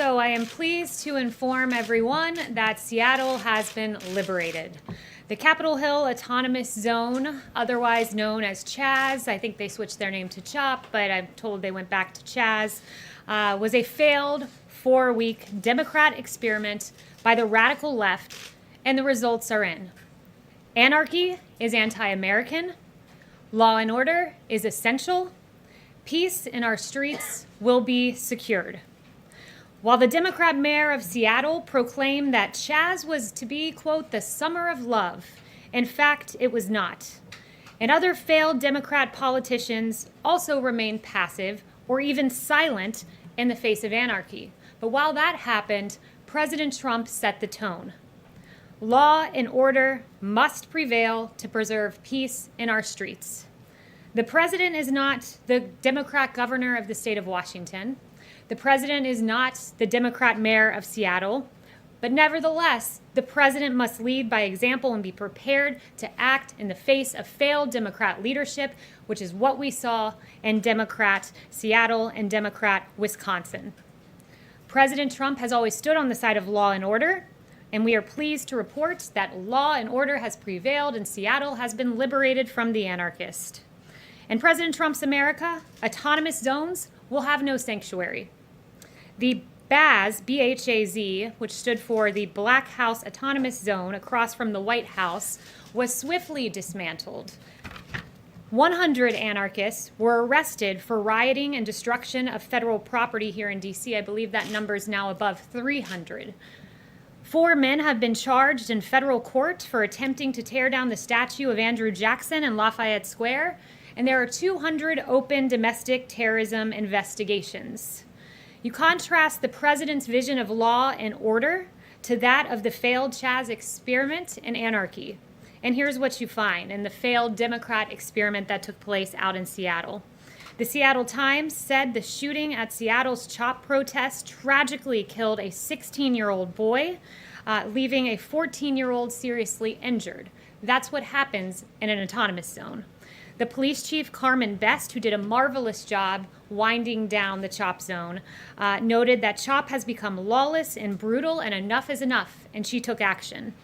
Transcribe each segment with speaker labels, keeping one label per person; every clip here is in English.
Speaker 1: So I am pleased to inform everyone that Seattle has been liberated. The Capitol Hill Autonomous Zone, otherwise known as Chaz, I think they switched their name to CHOP, but I'm told they went back to Chaz, was a failed 4-week Democrat experiment by the radical left, and the results are in. Anarchy is anti-American. Law and order is essential. Peace in our streets will be secured. While the Democrat mayor of Seattle proclaimed that Chaz was to be, quote, the summer of love, in fact, it was not. And other failed Democrat politicians also remained passive or even silent in the face of anarchy. But while that happened, President Trump set the tone. Law and order must prevail to preserve peace in our streets. The president is not the Democrat governor of the state of Washington. The president is not the Democrat mayor of Seattle, but nevertheless, the president must lead by example and be prepared to act in the face of failed Democrat leadership, which is what we saw in Democrat Seattle and Democrat Wisconsin. President Trump has always stood on the side of law and order, and we are pleased to report that law and order has prevailed and Seattle has been liberated from the anarchist. In President Trump's America, autonomous zones will have no sanctuary. The BAZ, B-H-A-Z, which stood for the Black House Autonomous Zone across from the White House, was swiftly dismantled. 100 anarchists were arrested for rioting and destruction of federal property here in D.C. I believe that number is now above 300. 4 men have been charged in federal court for attempting to tear down the statue of Andrew Jackson in Lafayette Square, and there are 200 open domestic terrorism investigations. You contrast the president's vision of law and order to that of the failed Chaz experiment and anarchy. And here's what you find in the failed Democrat experiment that took place out in Seattle. The Seattle Times said the shooting at Seattle's CHOP protest tragically killed a 16-year-old boy, leaving a 14-year-old seriously injured. That's what happens in an autonomous zone. The police chief, Carmen Best, who did a marvelous job winding down the CHOP zone, noted that CHOP has become lawless and brutal and enough is enough, and she took action.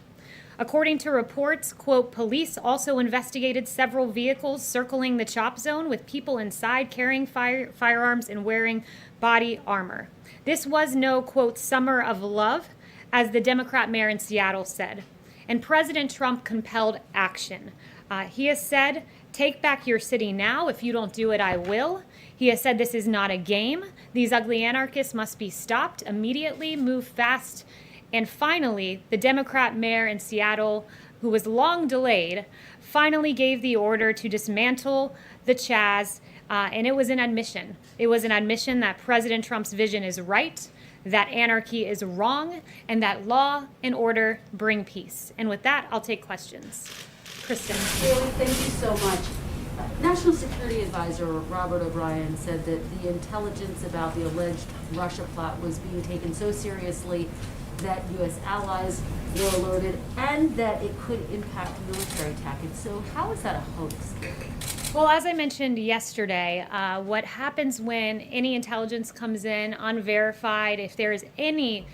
Speaker 1: According to reports, quote, police also investigated several vehicles circling the CHOP zone with people inside carrying firearms and wearing body armor. This was no, quote, summer of love, as the Democrat mayor in Seattle said. And President Trump compelled action. He has said, take back your city now. If you don't do it, I will. He has said this is not a game. These ugly anarchists must be stopped immediately, move fast. And finally, the Democrat mayor in Seattle, who was long delayed, finally gave the order to dismantle the Chaz, and it was an admission. It was an admission that President Trump's vision is right, that anarchy is wrong, and that law and order bring peace. And with that, I'll take questions. Kristen.
Speaker 2: Haley, thank you so much. National Security Advisor Robert O'Brien said that the intelligence about the alleged Russia plot was being taken so seriously that U.S. allies were alerted and that it could impact military tactics. So how is that a hoax?
Speaker 1: Well, as I mentioned yesterday, what happens when any intelligence comes in unverified, if there is any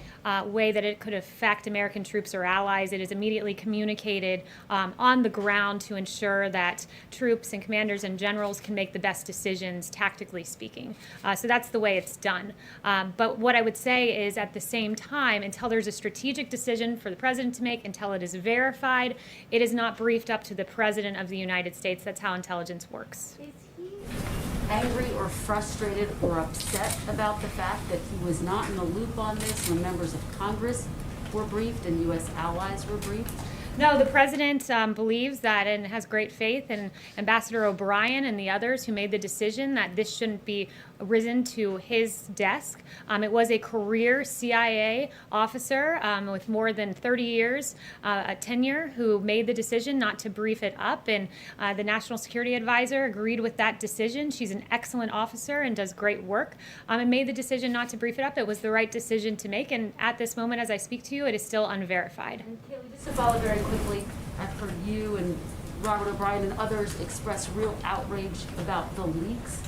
Speaker 1: way that it could affect American troops or allies, it is immediately communicated on the ground to ensure that troops and commanders and generals can make the best decisions, tactically speaking. So that's the way it's done. But what I would say is at the same time, until there's a strategic decision for the president to make, until it is verified, it is not briefed up to the president of the United States. That's how intelligence works.
Speaker 2: Is he angry or frustrated or upset about the fact that he was not in the loop on this when members of Congress were briefed and U.S. allies were briefed?
Speaker 1: No, the president believes that and has great faith in Ambassador O'Brien and the others who made the decision that this shouldn't be risen to his desk. It was a career CIA officer with more than 30 years tenure who made the decision not to brief it up, and the National Security Advisor agreed with that decision. She's an excellent officer and does great work, and made the decision not to brief it up. It was the right decision to make, and at this moment, as I speak to you, it is still unverified.
Speaker 2: And Kaylee, just to follow very quickly, I've heard you and Robert O'Brien and others express real outrage about the leaks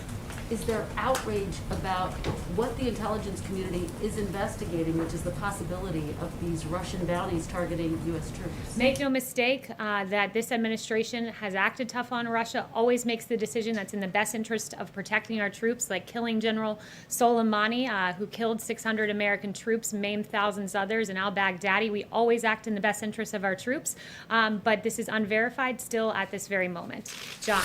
Speaker 2: is there outrage about what the intelligence community is investigating, which is the possibility of these Russian bounties targeting U.S. troops?
Speaker 1: Make no mistake that this administration has acted tough on Russia, always makes the decision that's in the best interest of protecting our troops, like killing General Soleimani, who killed 600 American troops, maimed thousands others, and al-Baghdadi. We always act in the best interest of our troops, but this is unverified still at this very moment. John.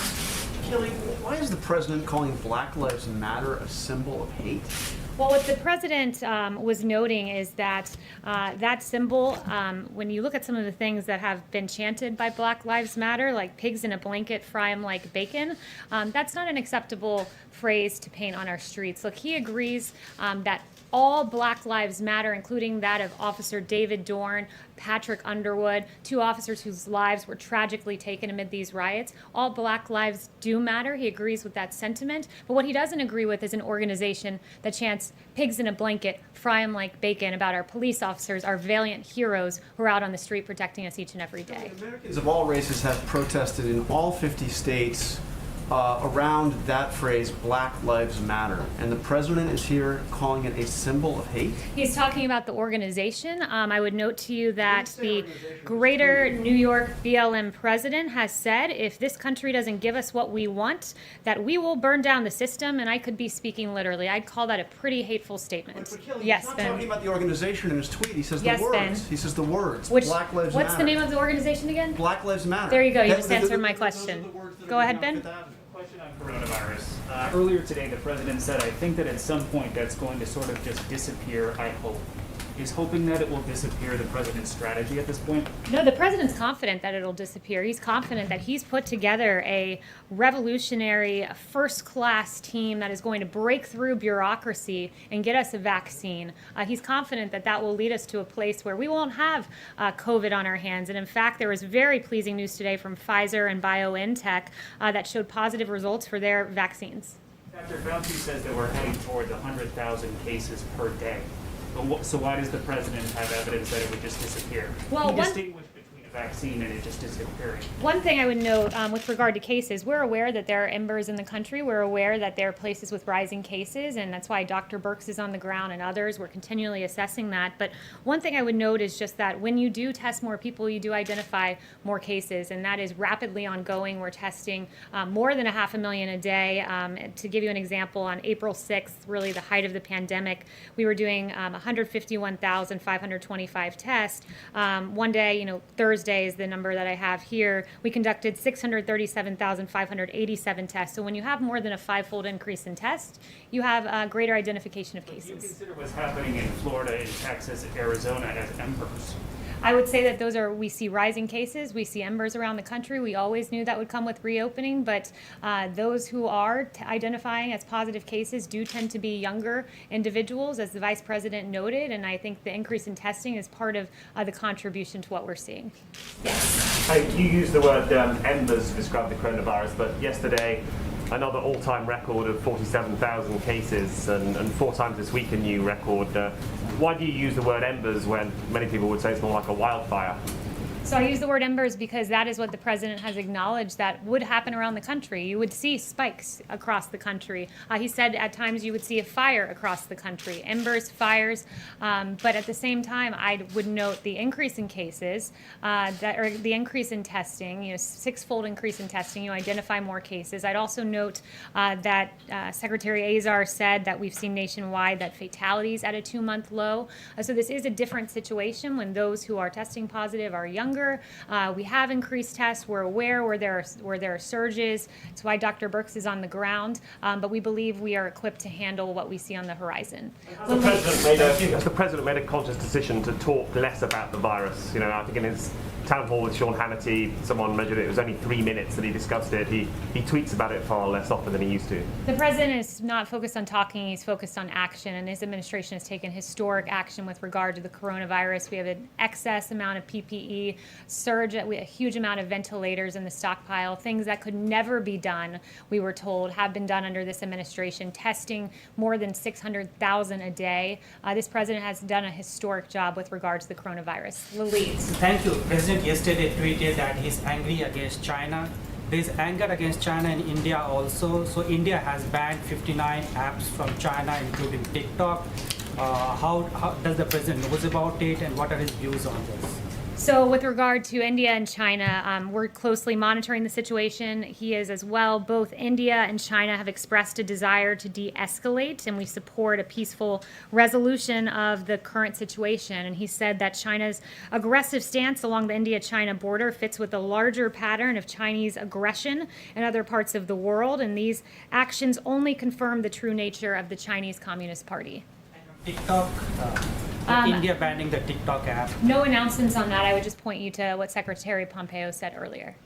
Speaker 3: Kelly, why is the president calling Black Lives Matter a symbol of hate?
Speaker 1: Well, what the president was noting is that that symbol, when you look at some of the things that have been chanted by Black Lives Matter, like pigs in a blanket, fry 'em like bacon, that's not an acceptable phrase to paint on our streets. Look, he agrees that all Black Lives Matter, including that of Officer David Dorn, Patrick Underwood, 2 officers whose lives were tragically taken amid these riots. All Black lives do matter. He agrees with that sentiment. But what he doesn't agree with is an organization that chants pigs in a blanket, fry 'em like bacon about our police officers, our valiant heroes who are out on the street protecting us each and every day.
Speaker 3: Americans of all races have protested in all 50 states around that phrase, Black Lives Matter, and the president is here calling it a symbol of hate?
Speaker 1: He's talking about the organization. I would note to you that the Greater New York BLM president has said if this country doesn't give us what we want, that we will burn down the system, and I could be speaking literally. I'd call that a pretty hateful statement.
Speaker 3: But Kelly,
Speaker 1: Yes,
Speaker 3: he's not
Speaker 1: Ben.
Speaker 3: talking about the organization in his tweet. He says
Speaker 1: Yes,
Speaker 3: the words.
Speaker 1: Ben.
Speaker 3: He says the words.
Speaker 1: Which,
Speaker 3: Black Lives Matter.
Speaker 1: what's the name of the organization again?
Speaker 3: Black Lives Matter.
Speaker 1: There you go. You
Speaker 3: That-
Speaker 1: just
Speaker 3: th- th-
Speaker 1: answered my
Speaker 3: th- those are
Speaker 1: question.
Speaker 3: the words that are
Speaker 1: Go
Speaker 3: going
Speaker 1: ahead,
Speaker 3: on
Speaker 1: Ben.
Speaker 3: Fifth Avenue.
Speaker 4: Question on coronavirus. Earlier today, the president said, I think that at some point that's going to sort of just disappear, I hope. Is hoping that it will disappear the president's strategy at this point?
Speaker 1: No, the president's confident that it'll disappear. He's confident that he's put together a revolutionary, first-class team that is going to break through bureaucracy and get us a vaccine. He's confident that that will lead us to a place where we won't have COVID on our hands. And in fact, there was very pleasing news today from Pfizer and BioNTech that showed positive results for their vaccines.
Speaker 4: Dr. Fauci says that we're heading towards 100,000 cases per day. So why does the president have evidence that it would just disappear?
Speaker 1: Well,
Speaker 4: Can you
Speaker 1: one-
Speaker 4: distinguish between a vaccine and it just disappearing?
Speaker 1: One thing I would note with regard to cases, we're aware that there are embers in the country. We're aware that there are places with rising cases, and that's why Dr. Birx is on the ground and others. We're continually assessing that. But one thing I would note is just that when you do test more people, you do identify more cases, and that is rapidly ongoing. We're testing more than 500,000 a day. To give you an example, on April 6th, really the height of the pandemic, we were doing 151,525 tests. One day, Thursday is the number that I have here. We conducted 637,587 tests. So when you have more than a 5-fold increase in tests, you have a greater identification of
Speaker 4: Do you
Speaker 1: cases.
Speaker 4: consider what's happening in Florida, in Texas, Arizona as embers?
Speaker 1: I would say that we see rising cases, we see embers around the country. We always knew that would come with reopening, but those who are identifying as positive cases do tend to be younger individuals, as the vice president noted, and I think the increase in testing is part of the contribution to what we're seeing. Yes.
Speaker 5: You used the word embers to describe the coronavirus, but yesterday another all-time record of 47,000 cases and 4 times this week a new record. Why do you use the word embers when many people would say it's more like a wildfire?
Speaker 1: So I use the word embers because that is what the president has acknowledged that would happen around the country. You would see spikes across the country. He said at times you would see a fire across the country, embers, fires. But at the same time, I would note the increase in cases, or the increase in testing, 6-fold increase in testing. You identify more cases. I'd also note that Secretary Azar said that we've seen nationwide that fatalities at a 2-month low. So this is a different situation when those who are testing positive are younger. We have increased tests. We're aware where there are surges. That's why Dr. Birx is on the ground. But we believe we are equipped to handle what we see on the horizon.
Speaker 5: Has the president made a conscious decision to talk less about the virus? I think in his town hall with Sean Hannity, someone measured it was only 3 minutes that he discussed it. He tweets about it far less often than he used to.
Speaker 1: The president is not focused on talking, he's focused on action, and his administration has taken historic action with regard to the coronavirus. We have an excess amount of PPE, surge, we have a huge amount of ventilators in the stockpile, things that could never be done, we were told, have been done under this administration, testing more than 600,000 a day. This president has done a historic job with regard to the coronavirus. Louise.
Speaker 6: Thank you. President yesterday tweeted that he's angry against China There's anger against China in India also. So India has banned 59 apps from China, including TikTok. How does the president knows about it, and what are his views on this?
Speaker 1: So, with regard to India and China, we're closely monitoring the situation. He is as well. Both India and China have expressed a desire to de-escalate, and we support a peaceful resolution of the current situation. And he said that China's aggressive stance along the India-China border fits with a larger pattern of Chinese aggression in other parts of the world, and these actions only confirm the true nature of the Chinese Communist Party.
Speaker 6: TikTok, India banning the TikTok app.
Speaker 1: No announcements on that. I would just point you to what Secretary Pompeo said earlier.